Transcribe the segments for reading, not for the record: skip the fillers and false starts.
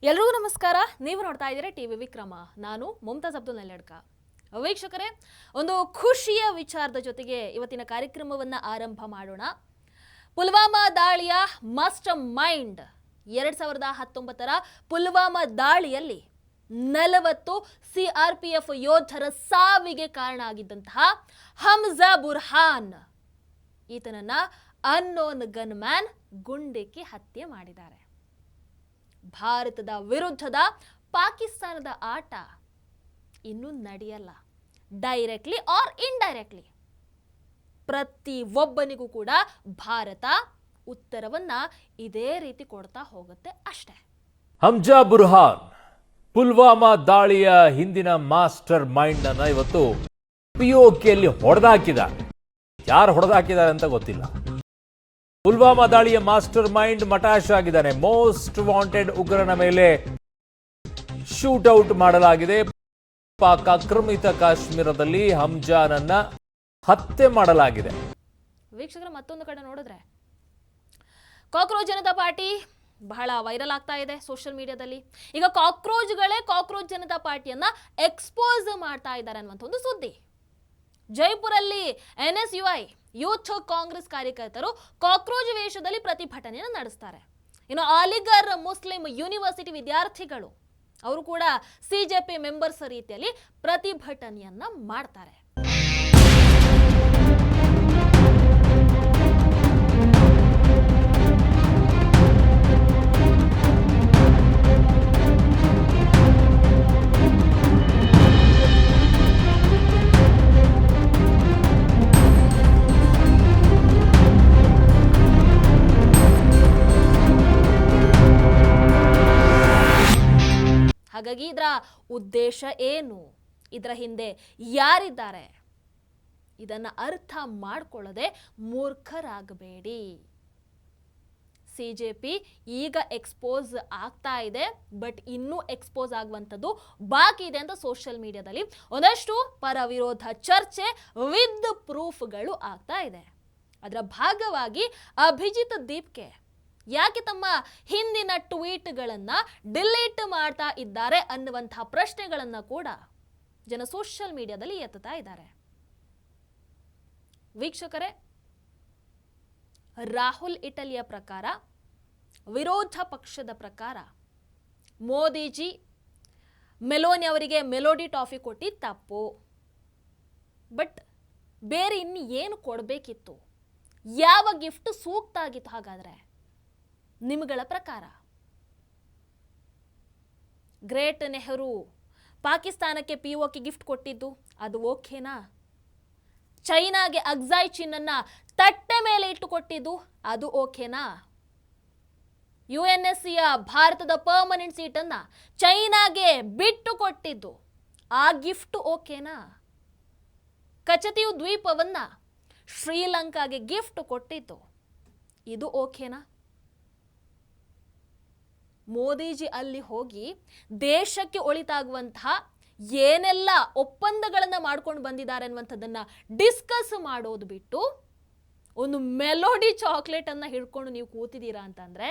ಎಲ್ರಿಗೂ ನಮಸ್ಕಾರ. ನೀವು ನೋಡ್ತಾ ಇದ್ದೀರಾ ಟಿವಿ ವಿಕ್ರಮ. ನಾನು ಮುಮ್ತಾಜ್ ಅಬ್ದುಲ್ ನೆಲ್ಲಡ್ಕ. ವೀಕ್ಷಕರೇ, ಒಂದು ಖುಷಿಯ ವಿಚಾರದ ಜೊತೆಗೆ ಇವತ್ತಿನ ಕಾರ್ಯಕ್ರಮವನ್ನು ಆರಂಭ ಮಾಡೋಣ. ಪುಲ್ವಾಮಾ ದಾಳಿಯ ಮಾಸ್ಟರ್ ಮೈಂಡ್ 2019ರ ಪುಲ್ವಾಮಾ ದಾಳಿಯಲ್ಲಿ 40 ಸಿಆರ್ಪಿಎಫ್ ಯೋಧರ ಸಾವಿಗೆ ಕಾರಣ ಆಗಿದ್ದಂತಹ ಹಮ್ಜಾ ಬುರ್ಹಾನ್ ಈತನನ್ನ ಅನ್ನೋನ್ ಗನ್ಮ್ಯಾನ್ ಗುಂಡಿಕ್ಕಿ ಹತ್ಯೆ ಮಾಡಿದ್ದಾರೆ. ಭಾರತದ ವಿರುದ್ಧದ ಪಾಕಿಸ್ತಾನದ ಆಟ ಇನ್ನೂ ನಡೆಯಲ್ಲ. ಡೈರೆಕ್ಟ್ಲಿ ಆರ್ ಇಂಡೈರೆಕ್ಟ್ಲಿ ಪ್ರತಿ ಒಬ್ಬನಿಗೂ ಕೂಡ ಭಾರತ ಉತ್ತರವನ್ನ ಇದೇ ರೀತಿ ಕೊಡ್ತಾ ಹೋಗುತ್ತೆ ಅಷ್ಟೇ. ಹಮ್ಜಾ ಬುರ್ಹಾನ್ ಪುಲ್ವಾಮಾ ದಾಳಿಯ ಹಿಂದಿನ ಮಾಸ್ಟರ್ ಮೈಂಡ್ ಅನ್ನ ಇವತ್ತು ಪಿಒಕೆಯಲ್ಲಿ ಹೊಡೆದಾಕಿದ್ದಾರೆ. ಯಾರು ಹೊಡೆದಾಕಿದ್ದಾರೆ ಅಂತ ಗೊತ್ತಿಲ್ಲ. ಪುಲ್ವಾಮಾ ದಾಳಿಯ ಮಾಸ್ಟರ್ ಮೈಂಡ್ ಮಟಾಶ್ ಆಗಿದ್ದಾನೆ. ಮೋಸ್ಟ್ ವಾಂಟೆಡ್ ಉಗ್ರನ ಮೇಲೆ ಶೂಟ್ ಔಟ್ ಮಾಡಲಾಗಿದೆ. ಪಾಕ್ ಆಕ್ರಮಿತ ಕಾಶ್ಮೀರದಲ್ಲಿ ಹಮ್ಜಾನನ್ನ ಹತ್ಯೆ ಮಾಡಲಾಗಿದೆ. ವೀಕ್ಷಕರ, ಮತ್ತೊಂದು ಕಡೆ ನೋಡಿದ್ರೆ ಕಾಕ್ರೋಚ್ ಜನತಾ ಪಾರ್ಟಿ ಬಹಳ ವೈರಲ್ ಆಗ್ತಾ ಇದೆ ಸೋಷಿಯಲ್ ಮೀಡಿಯಾದಲ್ಲಿ. ಈಗ ಕಾಕ್ರೋಚ್ ಜನತಾ ಪಾರ್ಟಿಯನ್ನ ಎಕ್ಸ್ಪೋಸ್ ಮಾಡ್ತಾ ಇದ್ದಾರೆ ಅನ್ನುವಂಥ ಒಂದು ಸುದ್ದಿ. ಜೈಪುರಲ್ಲಿ NSUI ಯೂತ್ ಕಾಂಗ್ರೆಸ್ ಕಾರ್ಯಕರ್ತರು ಕಾಕ್ರೋಚ್ ವೇಷದಲ್ಲಿ ಪ್ರತಿಭಟನೆಯನ್ನು ನಡೆಸ್ತಾರೆ. ಇನ್ನು ಅಲಿಗರ್ ಮುಸ್ಲಿಂ ಯೂನಿವರ್ಸಿಟಿ ವಿದ್ಯಾರ್ಥಿಗಳು ಅವರು ಕೂಡ ಸಿಜೆಪಿ ಮೆಂಬರ್ಸ್ ರೀತಿಯಲ್ಲಿ ಪ್ರತಿಭಟನೆಯನ್ನ ಮಾಡ್ತಾರೆ. ಹಾಗಾಗಿ ಇದರ ಉದ್ದೇಶ ಏನು, ಇದರ ಹಿಂದೆ ಯಾರಿದ್ದಾರೆ, ಇದನ್ನ ಅರ್ಥ ಮಾಡ್ಕೊಳ್ಳದೆ ಮೂರ್ಖರಾಗಬೇಡಿ. ಸಿಜೆಪಿ ಈಗ ಎಕ್ಸ್ಪೋಸ್ ಆಗ್ತಾ ಇದೆ, ಬಟ್ ಇನ್ನೂ ಎಕ್ಸ್ಪೋಸ್ ಆಗುವಂಥದ್ದು ಬಾಕಿ ಇದೆ ಅಂತ ಸೋಷಿಯಲ್ ಮೀಡಿಯಾದಲ್ಲಿ ಒಂದಷ್ಟು ಪರ ವಿರೋಧ ಚರ್ಚೆ ವಿತ್ ಪ್ರೂಫ್ಗಳು ಆಗ್ತಾ ಇದೆ. ಅದರ ಭಾಗವಾಗಿ ಅಭಿಜಿತ್ ದೀಪ್ಗೆ ಯಾಕೆ ತಮ್ಮ ಹಿಂದಿನ ಟ್ವೀಟ್ಗಳನ್ನ ಡಿಲೀಟ್ ಮಾಡ್ತಾ ಇದ್ದಾರೆ ಅನ್ನುವಂತಹ ಪ್ರಶ್ನೆಗಳನ್ನ ಕೂಡ ಜನ ಸೋಷಿಯಲ್ ಮೀಡಿಯಾದಲ್ಲಿ ಎತ್ತುತ್ತಾ ಇದ್ದಾರೆ. ವೀಕ್ಷಕರೇ, ರಾಹುಲ್ ಇಟಲಿಯ ಪ್ರಕಾರ, ವಿರೋಧ ಪಕ್ಷದ ಪ್ರಕಾರ ಮೋದಿಜಿ ಮೆಲೋನಿ ಅವರಿಗೆ ಮೆಲೋಡಿ ಟಾಫಿ ಕೊಟ್ಟಿದ್ದು ತಪ್ಪು. ಬಟ್ ಬೇರೆ ಇನ್ನು ಏನು ಕೊಡಬೇಕಿತ್ತು? ಯಾವ ಗಿಫ್ಟ್ ಸೂಕ್ತ ಆಗಿತ್ತು? ಹಾಗಾದ್ರೆ ನಿಮ್ಗಳ ಪ್ರಕಾರ ಗ್ರೇಟ್ ನೆಹರು ಪಾಕಿಸ್ತಾನಕ್ಕೆ ಪಿಒಕೆ ಗಿಫ್ಟ್ ಕೊಟ್ಟಿದ್ದು ಅದು ಓಕೆನಾ? ಚೈನಾಗೆ ಅಕ್ಸಾಯ್ ಚಿನ್ನನ್ನ ತಟ್ಟೆ ಮೇಲೆ ಇಟ್ಟು ಕೊಟ್ಟಿದ್ದು ಅದು ಓಕೆನಾ? UNSCಯ ಭಾರತದ ಪರ್ಮನೆಂಟ್ ಸೀಟನ್ನ ಚೈನಾಗೆ ಬಿಟ್ಟು ಕೊಟ್ಟಿದ್ದು ಆ ಗಿಫ್ಟ್ ಓಕೆನಾ? ಕಚತಿಯು ದ್ವೀಪವನ್ನ ಶ್ರೀಲಂಕಾಗೆ ಗಿಫ್ಟ್ ಕೊಟ್ಟಿದ್ದು ಇದು ಓಕೆನಾ? ಮೋದಿಜಿ ಅಲ್ಲಿ ಹೋಗಿ ದೇಶಕ್ಕೆ ಒಳಿತಾಗುವಂತಹ ಏನೆಲ್ಲ ಒಪ್ಪಂದಗಳನ್ನು ಮಾಡ್ಕೊಂಡು ಬಂದಿದ್ದಾರೆ ಅನ್ನುವಂಥದ್ದನ್ನ ಡಿಸ್ಕಸ್ ಮಾಡೋದು ಬಿಟ್ಟು ಒಂದು ಮೆಲೋಡಿ ಚಾಕ್ಲೇಟ್ ಅನ್ನ ಹಿಡ್ಕೊಂಡು ನೀವು ಕೂತಿದ್ದೀರಾ ಅಂತಂದ್ರೆ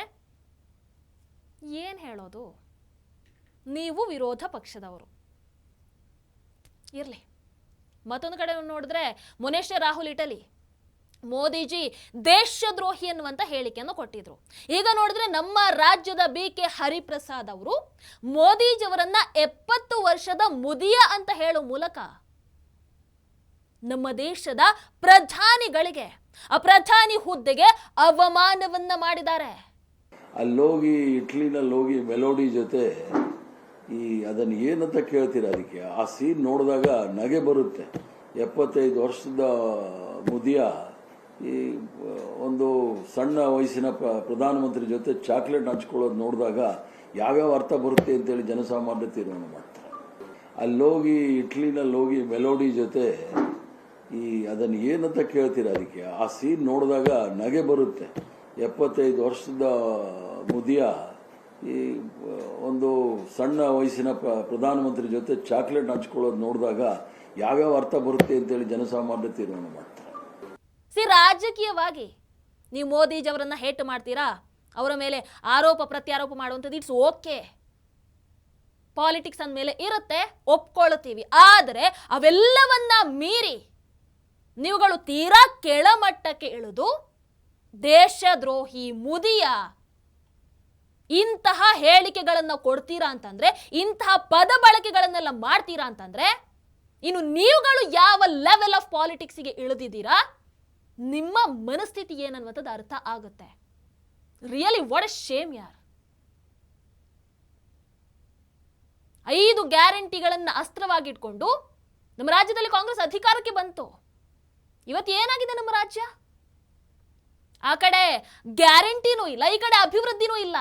ಏನ್ ಹೇಳೋದು? ನೀವು ವಿರೋಧ ಪಕ್ಷದವರು. ಇರ್ಲಿ, ಮತ್ತೊಂದು ಕಡೆ ನೋಡಿದ್ರೆ ಮೊನ್ನೆಷ್ಟೇ ರಾಹುಲ್ ಇಟಲಿ ಮೋದಿಜಿ ದೇಶದ್ರೋಹಿ ಅನ್ನುವಂತ ಹೇಳಿಕೆಯನ್ನು ಕೊಟ್ಟಿದ್ರು. ಈಗ ನೋಡಿದ್ರೆ ನಮ್ಮ ರಾಜ್ಯದ BK ಹರಿಪ್ರಸಾದ್ ಅವರು ಮೋದಿಜಿಯವರನ್ನ 70 ವರ್ಷದ ಮುದಿಯ ಅಂತ ಹೇಳೋ ಮೂಲಕ ನಮ್ಮ ದೇಶದ ಪ್ರಧಾನಿಗಳಿಗೆ ಆ ಪ್ರಧಾನಿ ಹುದ್ದೆಗೆ ಅವಮಾನವನ್ನ ಮಾಡಿದ್ದಾರೆ. ಅಲ್ಲೋಗಿ ಇಟ್ಲಿನಲ್ಲಿ ಹೋಗಿ ಮೆಲೋಡಿ ಜೊತೆ ಅದನ್ನು ಏನಂತ ಕೇಳ್ತೀರ? ಅದಕ್ಕೆ ಆ ಸೀನ್ ನೋಡಿದಾಗ ನಗೆ ಬರುತ್ತೆ. 75 ವರ್ಷದ ಮುದಿಯ ಒಂದು ಸಣ್ಣ ವಯಸ್ಸಿನ ಪ್ರಧಾನಮಂತ್ರಿ ಜೊತೆ ಚಾಕ್ಲೇಟ್ ಹಂಚ್ಕೊಳ್ಳೋದು ನೋಡಿದಾಗ ಯಾವ್ಯಾವ ಅರ್ಥ ಬರುತ್ತೆ ಅಂತೇಳಿ ಜನಸಾಮಾನ್ಯ ತೀರ್ಮಾನ ಮಾಡ್ತಾರೆ. ಅಲ್ಲೋಗಿ ಇಟ್ಲಿನಲ್ಲಿ ಹೋಗಿ ಮೆಲೋಡಿ ಜೊತೆ ಅದನ್ನು ಏನಂತ ಕೇಳ್ತೀರ? ಅದಕ್ಕೆ ಆ ಸೀನ್ ನೋಡಿದಾಗ ನಗೆ ಬರುತ್ತೆ. 75 ವರ್ಷದ ಮುದಿಯ ಒಂದು ಸಣ್ಣ ವಯಸ್ಸಿನ ಪ್ರಧಾನಮಂತ್ರಿ ಜೊತೆ ಚಾಕ್ಲೇಟ್ ಹಂಚ್ಕೊಳ್ಳೋದು ನೋಡಿದಾಗ ಯಾವ್ಯಾವ ಅರ್ಥ ಬರುತ್ತೆ ಅಂತೇಳಿ ಜನಸಾಮಾನ್ಯ ತೀರ್ಮಾನ ಮಾಡ್ತಾರೆ. ರಾಜಕೀಯವಾಗಿ ನೀವು ಮೋದಿಜಿ ಅವರನ್ನ ಹೇಟ್ ಮಾಡ್ತೀರಾ, ಅವರ ಮೇಲೆ ಆರೋಪ ಪ್ರತ್ಯಾರೋಪ ಮಾಡುವಂಥದ್ದು ಇಟ್ಸ್ ಓಕೆ. ಪಾಲಿಟಿಕ್ಸ್ ಅಂದಮೇಲೆ ಇರುತ್ತೆ, ಒಪ್ಕೊಳ್ತೀವಿ. ಆದರೆ ಅವೆಲ್ಲವನ್ನ ಮೀರಿ ನೀವುಗಳು ತೀರಾ ಕೆಳಮಟ್ಟಕ್ಕೆ ಇಳಿದು ದೇಶದ್ರೋಹಿ, ಮುದಿಯ ಇಂತಹ ಹೇಳಿಕೆಗಳನ್ನು ಕೊಡ್ತೀರಾ ಅಂತಂದ್ರೆ, ಇಂತಹ ಪದ ಬಳಕೆಗಳನ್ನೆಲ್ಲ ಮಾಡ್ತೀರಾ ಅಂತಂದ್ರೆ, ಇನ್ನು ನೀವುಗಳು ಯಾವ ಲೆವೆಲ್ ಆಫ್ ಪಾಲಿಟಿಕ್ಸ್ಗೆ ಇಳಿದಿದ್ದೀರಾ, ನಿಮ್ಮ ಮನಸ್ಥಿತಿ ಏನನ್ನುವಂಥದ್ದು ಅರ್ಥ ಆಗುತ್ತೆ. ರಿಯಲಿ ವಾಟ್ ಎ ಶೇಮ್ ಯಾರ್. 5 ಗ್ಯಾರಂಟಿಗಳನ್ನ ಅಸ್ತ್ರವಾಗಿಟ್ಕೊಂಡು ನಮ್ಮ ರಾಜ್ಯದಲ್ಲಿ ಕಾಂಗ್ರೆಸ್ ಅಧಿಕಾರಕ್ಕೆ ಬಂತು. ಇವತ್ತು ಏನಾಗಿದೆ ನಮ್ಮ ರಾಜ್ಯ? ಆ ಕಡೆ ಗ್ಯಾರಂಟಿನೂ ಇಲ್ಲ, ಈ ಕಡೆ ಅಭಿವೃದ್ಧಿನೂ ಇಲ್ಲ.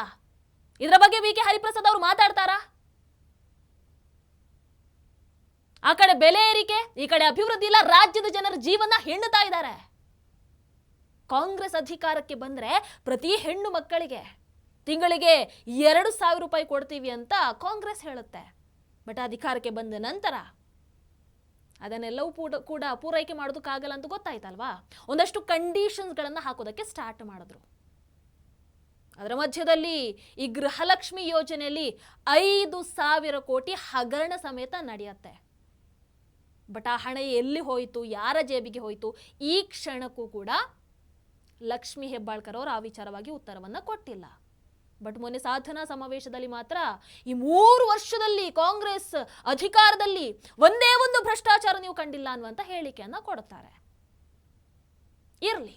ಇದರ ಬಗ್ಗೆ ವಿ ಕೆ ಹರಿಪ್ರಸಾದ್ ಅವರು ಮಾತಾಡ್ತಾರಾ? ಆ ಕಡೆ ಬೆಲೆ ಏರಿಕೆ, ಈ ಕಡೆ ಅಭಿವೃದ್ಧಿ ಇಲ್ಲ. ರಾಜ್ಯದ ಜನರ ಜೀವನ ಹೆಣ್ಣುತ್ತಾ ಇದ್ದಾರೆ. ಕಾಂಗ್ರೆಸ್ ಅಧಿಕಾರಕ್ಕೆ ಬಂದ್ರೆ ಪ್ರತಿ ಹೆಣ್ಣು ಮಕ್ಕಳಿಗೆ ತಿಂಗಳಿಗೆ 2,000 ರೂಪಾಯಿ ಕೊಡ್ತೀವಿ ಅಂತ ಕಾಂಗ್ರೆಸ್ ಹೇಳುತ್ತೆ. ಬಟ್ ಅಧಿಕಾರಕ್ಕೆ ಬಂದ ನಂತರ ಅದನ್ನೆಲ್ಲವೂ ಕೂಡ ಪೂರೈಕೆ ಮಾಡೋದಕ್ಕಾಗಲ್ಲ ಅಂತ ಗೊತ್ತಾಯ್ತಲ್ವಾ? ಒಂದಷ್ಟು ಕಂಡೀಷನ್ಸ್ಗಳನ್ನು ಹಾಕೋದಕ್ಕೆ ಸ್ಟಾರ್ಟ್ ಮಾಡಿದ್ರು. ಅದರ ಮಧ್ಯದಲ್ಲಿ ಈ ಗೃಹಲಕ್ಷ್ಮಿ ಯೋಜನೆಯಲ್ಲಿ 5,000 ಕೋಟಿ ಹಗರಣ ಸಮೇತ ನಡೆಯುತ್ತೆ. ಬಟ್ ಆ ಹಣ ಎಲ್ಲಿ ಹೋಯಿತು, ಯಾರ ಜೇಬಿಗೆ ಹೋಯಿತು, ಈ ಕ್ಷಣಕ್ಕೂ ಕೂಡ ಲಕ್ಷ್ಮಿ ಹೆಬ್ಬಾಳ್ಕರ್ ಅವರು ಆ ವಿಚಾರವಾಗಿ ಉತ್ತರವನ್ನು ಕೊಟ್ಟಿಲ್ಲ. ಬಟ್ ಮೊನ್ನೆ ಸಾಧನಾ ಸಮಾವೇಶದಲ್ಲಿ ಮಾತ್ರ ಈ 3 ವರ್ಷದಲ್ಲಿ ಕಾಂಗ್ರೆಸ್ ಅಧಿಕಾರದಲ್ಲಿ ಒಂದೇ ಒಂದು ಭ್ರಷ್ಟಾಚಾರ ನೀವು ಕಂಡಿಲ್ಲ ಅನ್ನುವಂಥ ಹೇಳಿಕೆಯನ್ನ ಕೊಡುತ್ತಾರೆ. ಇರಲಿ,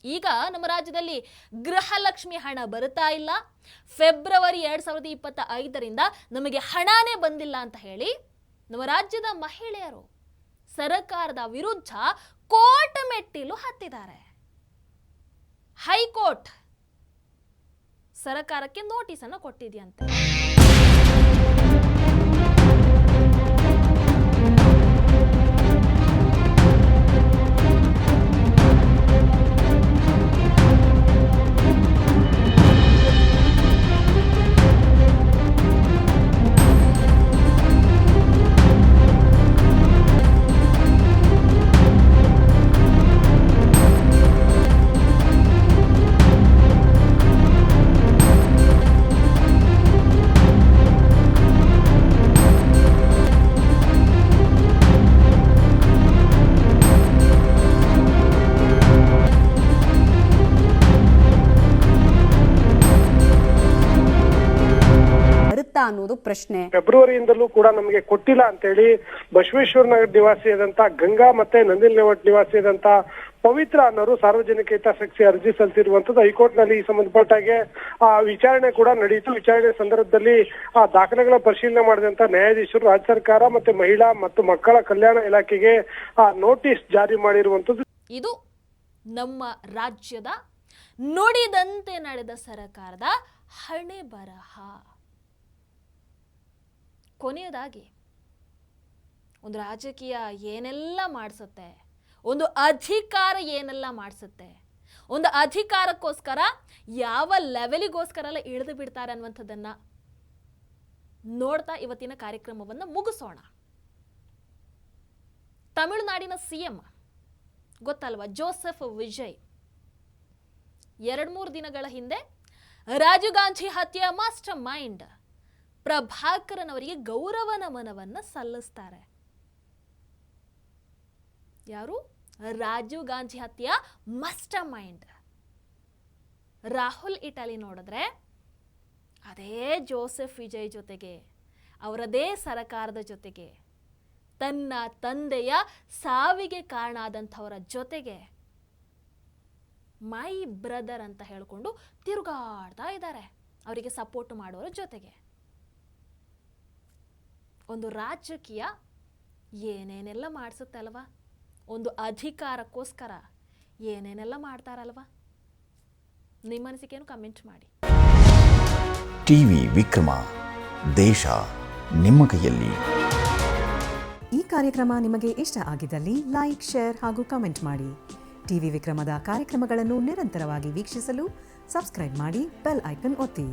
ಈಗ ನಮ್ಮ ರಾಜ್ಯದಲ್ಲಿ ಗೃಹಲಕ್ಷ್ಮಿ ಹಣ ಬರುತ್ತಾ ಇಲ್ಲ. ಫೆಬ್ರವರಿ 2025ರಿಂದ ನಮಗೆ ಹಣನೇ ಬಂದಿಲ್ಲ ಅಂತ ಹೇಳಿ ನಮ್ಮ ರಾಜ್ಯದ ಮಹಿಳೆಯರು ಸರ್ಕಾರದ ವಿರುದ್ಧ ಕೋರ್ಟ್ ಮೆಟ್ಟಿಲು ಹತ್ತಿದ್ದಾರೆ. ಹೈಕೋರ್ಟ್ ಸರ್ಕಾರಕ್ಕೆ ನೋಟಿಸ್ ಅನ್ನು ಕೊಟ್ಟಿದೆಯಂತೆ. ಅನ್ನೋದು ಪ್ರಶ್ನೆ. ಫೆಬ್ರವರಿಯಿಂದಲೂ ಕೂಡ ನಮಗೆ ಕೊಟ್ಟಿಲ್ಲ ಅಂತ ಹೇಳಿ ಬಸವೇಶ್ವರ ನಗರ ನಿವಾಸಿಯಾದಂತ ಗಂಗಾ ಮತ್ತೆ ನಂದಿಲ್ ಲೇಔಟ್ ನಿವಾಸಿಯಾದಂತ ಪವಿತ್ರ ಅನ್ನೋರು ಸಾರ್ವಜನಿಕ ಹಿತಾಸಕ್ತಿ ಅರ್ಜಿ ಸಲ್ಲಿಸಿರುವಂತದ್ದು. ಹೈಕೋರ್ಟ್ ನಲ್ಲಿ ಈ ಸಂಬಂಧಪಟ್ಟಾಗೆ ವಿಚಾರಣೆ ಕೂಡ ನಡೆಯಿತು. ವಿಚಾರಣೆ ಸಂದರ್ಭದಲ್ಲಿ ದಾಖಲೆಗಳ ಪರಿಶೀಲನೆ ಮಾಡಿದಂತ ನ್ಯಾಯಾಧೀಶರು ರಾಜ್ಯ ಸರ್ಕಾರ ಮತ್ತೆ ಮಹಿಳಾ ಮತ್ತು ಮಕ್ಕಳ ಕಲ್ಯಾಣ ಇಲಾಖೆಗೆ ನೋಟಿಸ್ ಜಾರಿ ಮಾಡಿರುವಂತದ್ದು. ಇದು ನಮ್ಮ ರಾಜ್ಯದ ನುಡಿದಂತೆ ನಡೆದ ಸರ್ಕಾರದ ಹಣೆ ಬರಹ. ಕೊನೆಯದಾಗಿ ಒಂದು ರಾಜಕೀಯ ಏನೆಲ್ಲ ಮಾಡಿಸುತ್ತೆ, ಒಂದು ಅಧಿಕಾರ ಏನೆಲ್ಲ ಮಾಡಿಸುತ್ತೆ, ಒಂದು ಅಧಿಕಾರಕ್ಕೋಸ್ಕರ ಯಾವ ಲೆವೆಲಿಗೋಸ್ಕರ ಎಲ್ಲ ಇಳಿದು ಬಿಡ್ತಾರೆ ಅನ್ನುವಂಥದ್ದನ್ನು ನೋಡ್ತಾ ಇವತ್ತಿನ ಕಾರ್ಯಕ್ರಮವನ್ನು ಮುಗಿಸೋಣ. ತಮಿಳುನಾಡಿನ ಸಿಎಂ ಗೊತ್ತಲ್ವಾ, ಜೋಸೆಫ್ ವಿಜಯ್ 2-3 ದಿನಗಳ ಹಿಂದೆ ರಾಜೀವ್ ಗಾಂಧಿ ಹತ್ಯೆಯ ಮಾಸ್ಟರ್ ಮೈಂಡ್ ಪ್ರಭಾಕರನ್ ಅವರಿಗೆ ಗೌರವ ನಮನವನ್ನು ಸಲ್ಲಿಸ್ತಾರೆ. ಯಾರು? ರಾಜೀವ್ ಗಾಂಧಿ ಹತ್ಯೆಯ ಮಾಸ್ಟರ್ ಮೈಂಡ್ ರಾಹುಲ್ ಇಟಲಿ ನೋಡಿದ್ರೆ ಅದೇ ಜೋಸೆಫ್ ವಿಜಯ್ ಜೊತೆಗೆ, ಅವರದೇ ಸರ್ಕಾರದ ಜೊತೆಗೆ, ತನ್ನ ತಂದೆಯ ಸಾವಿಗೆ ಕಾರಣ ಆದಂಥವರ ಜೊತೆಗೆ ಮೈ ಬ್ರದರ್ ಅಂತ ಹೇಳಿಕೊಂಡು ತಿರುಗಾಡ್ತಾ ಇದ್ದಾರೆ, ಅವರಿಗೆ ಸಪೋರ್ಟ್ ಮಾಡೋರ ಜೊತೆಗೆ. ಒಂದು ರಾಜಕೀಯ ಏನೇನೆಲ್ಲ ಮಾಡಿಸುತ್ತೆ ಅಲ್ವಾ, ಒಂದು ಅಧಿಕಾರಕ್ಕೋಸ್ಕರ ಏನೇನೆಲ್ಲ ಮಾಡ್ತಾರಲ್ವಾ. ನಿಮ್ಮ ಅನಿಸಿಕೆಯನ್ನು ಕಮೆಂಟ್ ಮಾಡಿ. ಟಿವಿ ವಿಕ್ರಮ, ದೇಶ ನಿಮ್ಮ ಕೈಯಲ್ಲಿ. ಈ ಕಾರ್ಯಕ್ರಮ ನಿಮಗೆ ಇಷ್ಟ ಆಗಿದ್ದಲ್ಲಿ ಲೈಕ್, ಶೇರ್ ಹಾಗೂ ಕಮೆಂಟ್ ಮಾಡಿ. ಟಿವಿ ವಿಕ್ರಮದ ಕಾರ್ಯಕ್ರಮಗಳನ್ನು ನಿರಂತರವಾಗಿ ವೀಕ್ಷಿಸಲು ಸಬ್ಸ್ಕ್ರೈಬ್ ಮಾಡಿ, ಬೆಲ್ ಐಕನ್ ಒತ್ತಿ.